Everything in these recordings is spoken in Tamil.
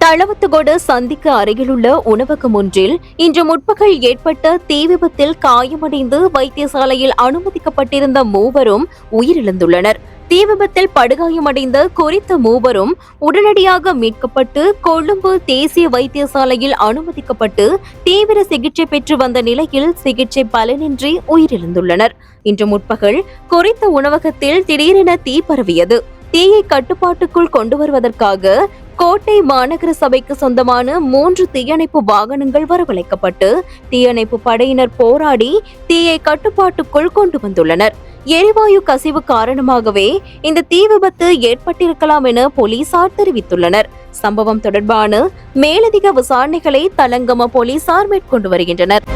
தளவத்துகொடு சந்திக்கு அருகிலுள்ள உணவகம் ஒன்றில் இன்று முற்பகல் ஏற்பட்ட தீ விபத்தில் காயமடைந்து வைத்தியசாலையில் அனுமதிக்கப்பட்டிருந்த மூவரும் உயிரிழந்துள்ளனர். தீ விபத்தில் படுகாயமடைந்த குறித்த மூவரும் உடனடியாக மீட்கப்பட்டு கொழும்பு தேசிய வைத்தியசாலையில் அனுமதிக்கப்பட்டு தீவிர சிகிச்சை பெற்று வந்த நிலையில் சிகிச்சை பலனின்றி உயிரிழந்துள்ளனர். இன்று முற்பகல் குறித்த உணவகத்தில் திடீரென தீ பரவியது. தீயை கட்டுப்பாட்டுக்குள் கொண்டு வருவதற்காக கோட்டை மாநகர சபைக்கு சொந்தமான 3 தீயணைப்பு வாகனங்கள் வரவழைக்கப்பட்டு தீயணைப்பு படையினர் போராடி தீயை கட்டுப்பாட்டுக்குள் கொண்டு வந்துள்ளனர். எரிவாயு கசிவு காரணமாகவே இந்த தீ விபத்து ஏற்பட்டிருக்கலாம் என போலீசார் தெரிவித்துள்ளனர். சம்பவம் தொடர்பான மேலதிக விசாரணைகளை தலங்கம போலீசார் மேற்கொண்டு வருகின்றனர்.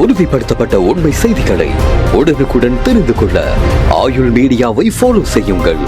உறுதிப்படுத்தப்பட்ட உண்மை செய்திகளை உடனுக்குடன் தெரிந்து கொள்ள ஆயுள் மீடியாவை ஃபாலோ செய்யுங்கள்.